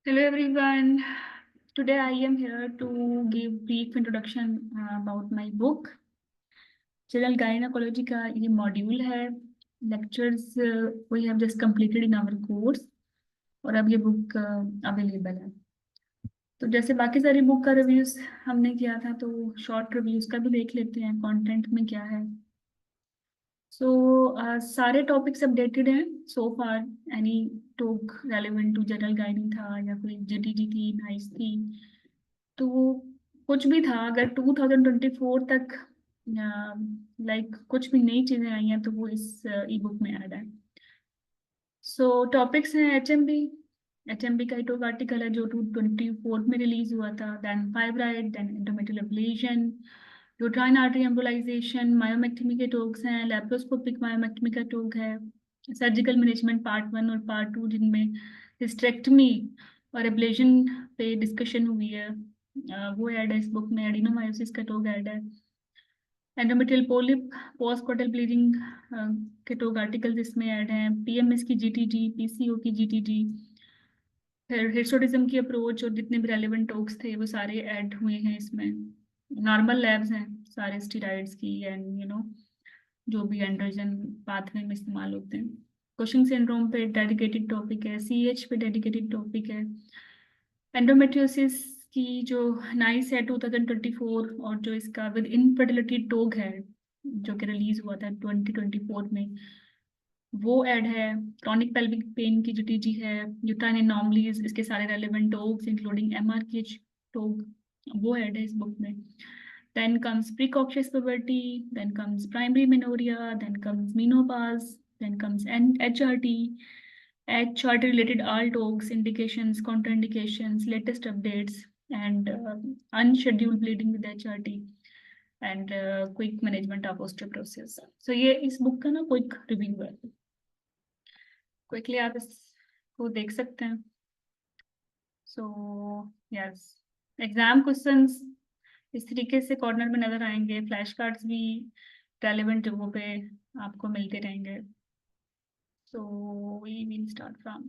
Hello everyone. Today I am here to give brief introduction about my book. General gynaecology का ये module है. Lectures we have just completed in our course और अब ये book available है. तो जैसे बाकी सारी बुक का रिव्यूज हमने किया था तो शॉर्ट रिव्यूज का भी देख लेते हैं कंटेंट में क्या है. सो सारे टॉपिक्स अपडेटेड हैं so far. Any talk relevant to general guiding था या कोई जीटीजी थी, नाइस थी, तो वो कुछ भी था. अगर 2024 तक लाइक कुछ भी नई चीजें आई हैं तो वो इस ई बुक में ऐड है. सो टॉपिक्स हैं एचएमबी. एचएमबी का एक आर्टिकल है जो 2024 में रिलीज हुआ था. Then fibroid, then endometrial ablation, uterine artery embolisation, myomectomy के टॉक्स हैं, लैप्रोस्कोपिक मायोमेक्टमी का टॉक है, सर्जिकल मैनेजमेंट पार्ट 1 और पार्ट 2 जिनमें हिस्टेरेक्टमी और एब्लेशन पे डिस्कशन हुई है. वो ऐड है इस बुक में. एडिनोमायोसिस का टॉक ऐड है. Endometrial polyp, post coital bleeding के टॉक आर्टिकल्स इसमें ऐड हैं. पीएमएस की जीटीजी, पीसीओ की जीटीजी, फिर हिस्टोटिज्म की अप्रोच और जितने भी रेलेवेंट टॉक्स थे वो सारे ऐड हुए हैं इसमें. नॉर्मल लैब्स हैं सारे स्टीराइड्स की एंड जो भी एंड्रोजन पाथवे में इस्तेमाल होते हैं. कुशिंग सिंड्रोम पे डेडिकेटेड टॉपिक है. सीएच पे डेडिकेटेड टॉपिक है. एंडोमेट्रियोसिस की जो नाइस है 2024 और जो इसका विद इनफर्टिलिटी टॉक है जो कि रिलीज हुआ था 2024 में वो ऐड है. क्रॉनिक पेल्विक पेन की जो टीजी है, यूट्राइन एनॉमलीज, इसके सारे रेलेवेंट टॉक्स इंक्लूडिंग एमआरकेच टॉक वो ऐड है इस बुक में. Then comes precocious puberty, then comes primary menorrhea, then comes menopause, then comes HRT, HRT related all talks, indications, contraindications, latest updates, and unscheduled bleeding with HRT, and quick management of osteoporosis. So ये इस book का ना quick review है. Quickly आप इसको देख सकते हैं. सो यस, एग्जाम क्वेश्चंस इस तरीके से कॉर्नर में नजर आएंगे. फ्लैश कार्ड्स भी रेलेवेंट जगहों पे आपको मिलते रहेंगे. So we will start from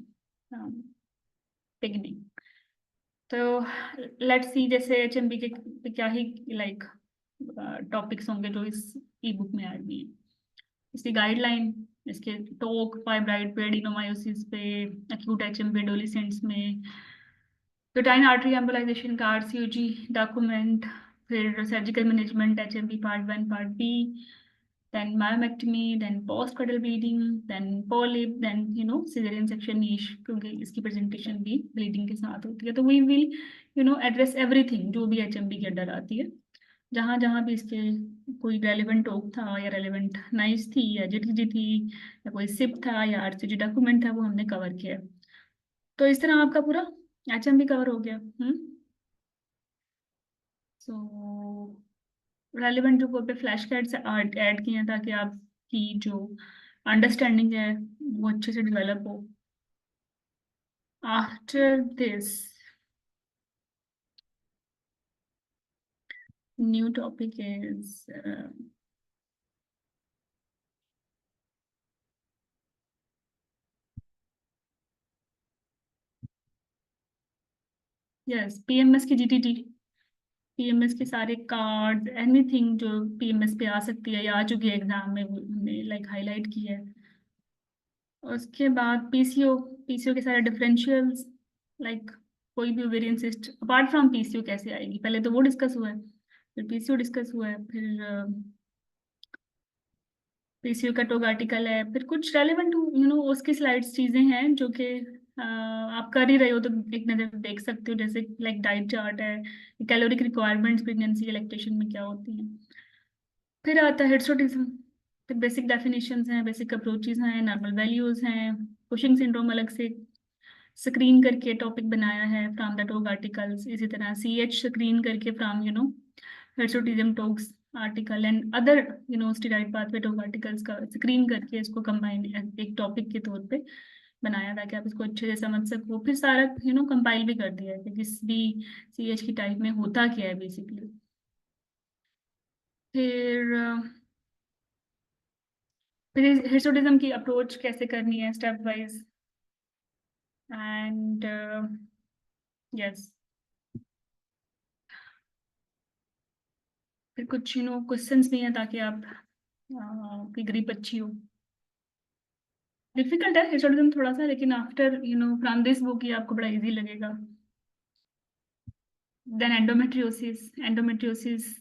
beginning. तो लेट्स सी जैसे एचएमबी के क्या ही लाइक टॉपिक्स होंगे जो इस ई बुक में ऐड हुए हैं. इसकी गाइडलाइन, इसके टॉक फाइब्राइड पे, एडिनोमायोसिस पे, एक्यूट एचएमबी एडोलेसेंट्स में, यूटाइन आर्टरी एम्बोलाइजेशन का आरसीयूजी डॉक्यूमेंट, फिर surgical management HMB part 1 part B, then myomectomy, then post coital bleeding, then polyp, then caesarean section niche क्योंकि इसकी प्रेजेंटेशन भी bleeding के साथ होती है. तो वी विल एड्रेस एवरीथिंग जो भी एचएमबी के अंडर आती है. जहाँ जहाँ भी इसके कोई रेलेवेंट टॉक था या रेलेवेंट नाइस थी या जीटीजी थी या कोई सिप था या आरसीजी डॉक्यूमेंट था वो हमने कवर किया. तो इस तरह आपका पूरा एचएमबी कवर हो गया. सो रेलेवेंट जो पे फ्लैश कार्ड्स ऐड किए हैं ताकि आपकी जो अंडरस्टैंडिंग है वो अच्छे से डेवलप हो. After this new topic is yes PMS की जीटीटी. पीएमएस के सारे कार्ड एनीथिंग जो पीएमएस पे आ सकती है या आ चुकी है एग्जाम में वो हमने लाइक हाईलाइट की है. उसके बाद पीसीओ. पीसीओ के सारे डिफरेंशियल्स लाइक कोई भी ovarian cyst apart from PCO कैसे आएगी, पहले तो वो डिस्कस हुआ है, फिर पीसीओ डिस्कस हुआ है, फिर पीसीओ का टॉक आर्टिकल है, फिर कुछ रेलेवेंट उसकी स्लाइड्स चीजें हैं जो कि आप कर ही रहे हो तो एक नजर देख सकते हो. जैसे लाइक डाइट चार्ट है, कैलोरिक रिक्वायरमेंट्स प्रेगनेंसी लैक्टेशन में क्या होती हैं. फिर आता है हिर्सुटिज्म. फिर बेसिक डेफिनेशंस हैं, बेसिक अप्रोचेस हैं, नॉर्मल वैल्यूज हैं. कुशिंग सिंड्रोम अलग से स्क्रीन करके टॉपिक बनाया है फ्रॉम द टॉक आर्टिकल्स. इसी तरह सीएच स्क्रीन करके from hirsutism talks article and other steroid pathway talk articles का स्क्रीन करके इसको कंबाइन एक टॉपिक के तौर पे बनाया ताकि आप इसको अच्छे से समझ सको. फिर सारा कंपाइल भी कर दिया है कि किस भी सीएच की टाइप में होता क्या है बेसिकली. फिर फिर हिर्सुटिज्म की अप्रोच कैसे करनी है स्टेप वाइज. And yes. फिर कुछ क्वेश्चंस भी हैं ताकि आप की ग्रिप अच्छी हो। डिफिकल्ट है हिस्टोरिज्म थोड़ा सा, लेकिन आफ्टर फ्रॉम दिस बुक ये आपको बड़ा इजी लगेगा। Then endometriosis. एंडोमेट्रियोसिस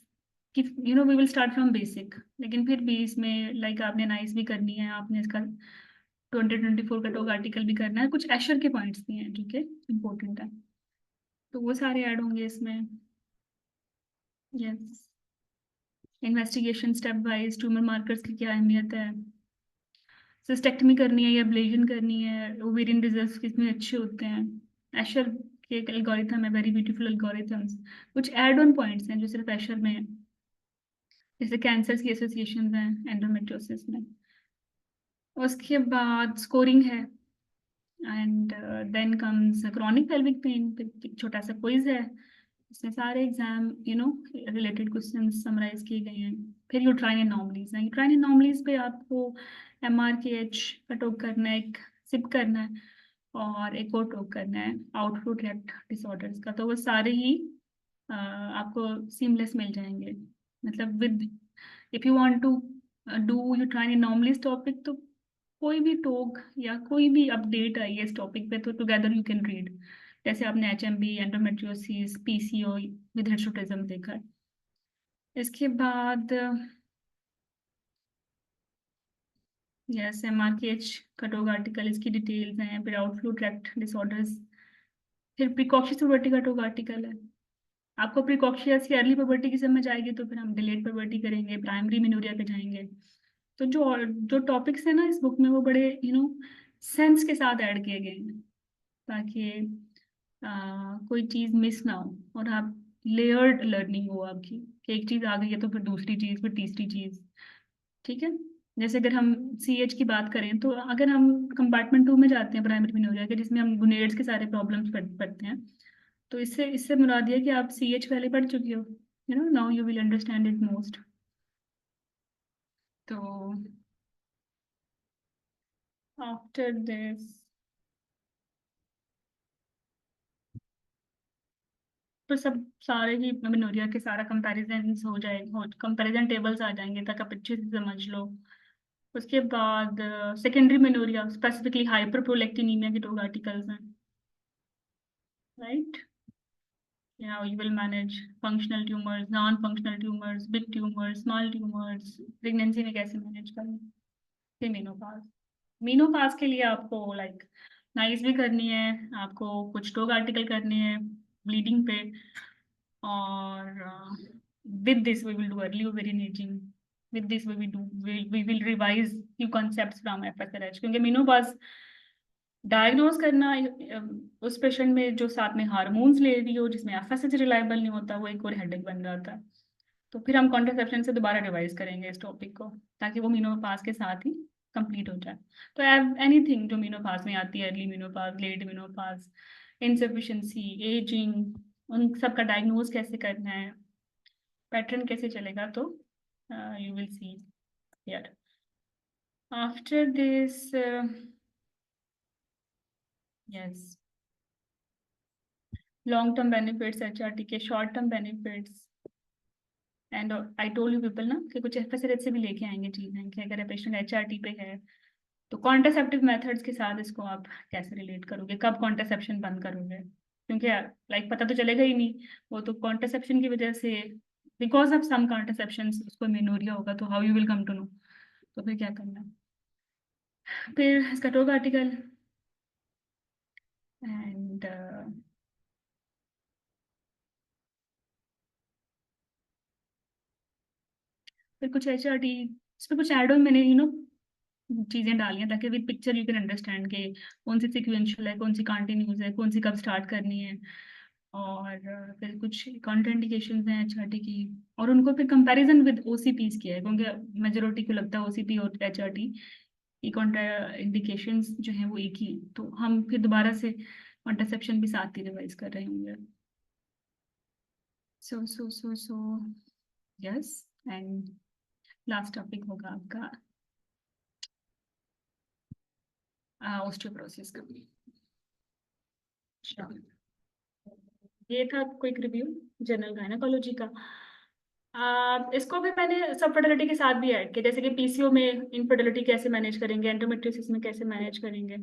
कि we will start from basic, लेकिन फिर भी इसमें लाइक आपने नाइस भी करनी है, आपने इसका 2024 का टॉक आर्टिकल भी करना है, कुछ एशर के पॉइंट्स भी हैं जो कि इम्पोर्टेंट है, तो वो सारे ऐड होंगे इसमें। Yes. Investigation step wise, tumour markers की क्या अहमियत है, सिस्टेक्टमी करनी है या ब्लेजन करनी है, ओवेरियन रिजल्ट्स कितने अच्छे होते हैं, एशर के एक एल्गोरिथम है, वेरी ब्यूटीफुल एल्गोरिथम्स। कुछ एड ऑन पॉइंट्स हैं जो सिर्फ एशर में है, जैसे कैंसर की एसोसिएशन हैं एंडोमेट्रियोसिस में। उसके बाद स्कोरिंग है, and then comes chronic pelvic pain, एक छोटा सा क्विज है, इसमें सारे एग्जाम रिलेटेड क्वेश्चन समराइज किए गए हैं। फिर यूट्राइन एनॉमलीज हैं, यूट्राइन एनॉमलीज पे आपको MRKH का टॉक करना है, एक सिप करना है, और एक और टॉक करना है आउटफ्लो ट्रैक्ट डिसऑर्डर्स का, तो वो सारे ही आपको सीमलेस मिल जाएंगे। मतलब with if you want to do uterine anomalies topic, तो कोई भी टॉक या कोई भी अपडेट आई है इस टॉपिक पे तो टुगेदर यू कैन रीड। जैसे आपने HMB, endometriosis, PCO with hirsutism देखा है। इसके बाद यस, MRKH का टॉक आर्टिकल, इसकी डिटेल्स हैं, फिर आउटफ्लो ट्रैक्ट डिसऑर्डर्स, फिर प्रिकॉशियस पुबर्टी का टॉक आर्टिकल है। आपको प्रिकॉशियस की अर्ली पुबर्टी की समझ आएगी तो फिर हम डिलेड पुबर्टी करेंगे, प्राइमरी मेनोरिया पे जाएंगे। तो जो जो टॉपिक्स है ना इस बुक में, वो बड़े सेंस के साथ ऐड किए गए हैं, ताकि कोई चीज़ मिस ना हो और आप लेयर्ड लर्निंग हो आपकी, कि एक चीज़ आ गई है तो फिर दूसरी चीज़, फिर तीसरी चीज़। ठीक है। जैसे अगर हम CH की बात करें, तो अगर हम कंपार्टमेंट 2 में जाते हैं प्राइमरी मेनोरिया के, जिसमें हम गुनेड्स के सारे प्रॉब्लम्स पढ़ते हैं, तो इससे इससे मुराद ये है कि आप CH पहले पढ़ चुके हो, now you will understand it most. तो आफ्टर दिस, तो सब सारे ही मेनोरिया के सारा कंपैरिजन हो जाएगा, कंपैरिजन टेबल्स आ जाएंगे तक आप अच्छे से समझ लो। उसके बाद सेकेंडरी मेनोरिया, स्पेसिफिकली हाइपरप्रोलेक्टिनीमिया के दो आर्टिकल्स हैं, right. You will manage functional tumors, non-functional tumors, big tumors, small tumors, pregnancy में कैसे मैनेज करना, फिर मीनोपाज। मीनोपाज के लिए आपको लाइक नाइस भी करनी है, आपको कुछ टोग आर्टिकल करने हैं ब्लीडिंग पे, और with this we will do early ovarian aging, with this we will revise few concepts from FSRH, क्योंकि मीनोपाज डायग्नोज करना उस पेशेंट में जो साथ में हार्मोन्स ले रही हो, जिसमें FSH रिलायबल नहीं होता, वो एक और हेडेक बन जाता है। तो फिर हम कॉन्ट्रासेप्शन से दोबारा रिवाइज करेंगे इस टॉपिक को, ताकि वो मीनोपाज के साथ ही कंप्लीट हो जाए। तो एनीथिंग जो मीनोपाज में आती है, अर्ली मीनोपाज, लेट मीनोपाज, इनसफिशिएंसी, एजिंग, उन सब का डायग्नोज कैसे करना है, पैटर्न कैसे चलेगा, तो you will see here after this. Yes, long term benefits, HRT के short term benefits, and I told you people ना कि कुछ FSRH से भी लेके आएंगे चीजें, कि अगर पेशेंट HRT पे है तो कॉन्ट्रासेप्टिव मेथड्स के साथ इसको आप कैसे रिलेट करोगे, कब कॉन्ट्रासेप्शन बंद करोगे, क्योंकि लाइक पता तो चलेगा ही नहीं, वो तो कॉन्ट्रासेप्शन की वजह से, बिकॉज ऑफ सम कॉन्ट्रासेप्शन उसको मेनोरिया होगा, तो how you will come to know, तो फिर क्या करना है। फिर इसका टॉक आर्टिकल, एंड फिर कुछ HRT, इसमें कुछ एड ऑन मैंने चीजें डाली हैं, ताकि with picture you can understand के कौन सी सिक्वेंशियल है, कौन सी कंटिन्यूस है, कौन सी कब स्टार्ट करनी है, और फिर कुछ कॉन्ट्राइंडिकेशंस हैं HRT की, और उनको फिर कंपैरिजन विद OCPs किया है, क्योंकि मेजोरिटी को लगता है OCP और HRT की कॉन्ट्राइंडिकेशंस जो हैं वो एक ही हैं। तो हम फिर दोबारा से कॉन्ट्रासेप्शन भी साथ ही रिवाइज कर रहे होंगे। So yes, and last topic होगा आपका ऑस्टियोपोरोसिस का। Sure. ये था क्विक रिव्यू जनरल गायनेकोलॉजी का। इसको भी मैंने सब फर्टिलिटी के साथ भी ऐड किया, जैसे कि पीसीओ में इनफर्टिलिटी कैसे मैनेज करेंगे, एंडोमेट्रियोसिस में कैसे मैनेज करेंगे,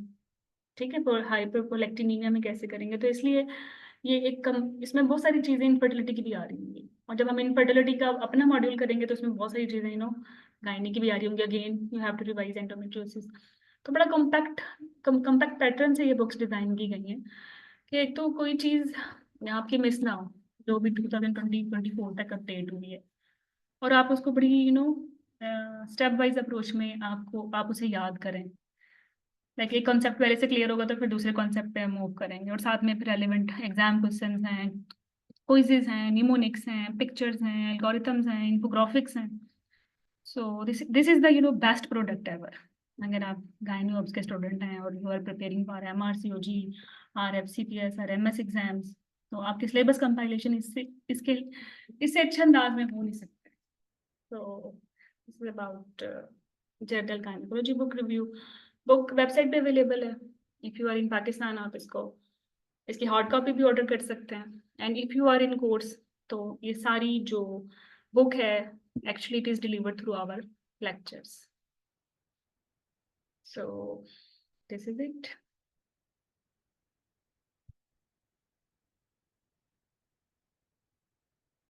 ठीक है, हाइपरप्रोलेक्टिनीमिया में कैसे करेंगे। तो इसलिए ये एक इसमें बहुत सारी चीजें इनफर्टिलिटी की भी आ रही होंगी, और जब हम इनफर्टिलिटी का अपना मॉड्यूल करेंगे तो उसमें बहुत सारी चीजें गायनी की भी आ रही होंगी। Again you have to revise endometriosis. तो बड़ा कम्पैक्ट पैटर्न से ये बुक्स डिजाइन की गई हैं कि एक तो कोई चीज आपकी मिस ना हो, जो भी 2024 तक अपडेट हुई है, और आप उसको बड़ी स्टेप वाइज अप्रोच में आप उसे याद करें। लाइक एक कॉन्सेप्ट पहले से क्लियर होगा तो फिर दूसरे कॉन्सेप्ट पे मूव करेंगे, और साथ में फिर रेलिवेंट एग्जाम क्वेश्चंस हैं, क्विजेज हैं, निमोनिक्स हैं, पिक्चर्स हैं, एल्गोरिथम्स हैं, इन्फोग्राफिक्स हैं। So this is the best product ever. अगर आप गायनी ऑब्स के स्टूडेंट हैं और you are preparing for MRCOG, RFCPS और MS एग्जाम्स, तो आपके सिलेबस कंपाइलेशन इससे अच्छे अंदाज में हो नहीं सकते। तो this is about general gynaecology book review. Book website पे अवेलेबल है। If you are in Pakistan आप इसकी हार्ड कॉपी भी ऑर्डर कर सकते हैं, and if you are in course तो ये सारी जो बुक है actually it is delivered through our lectures. So this is it.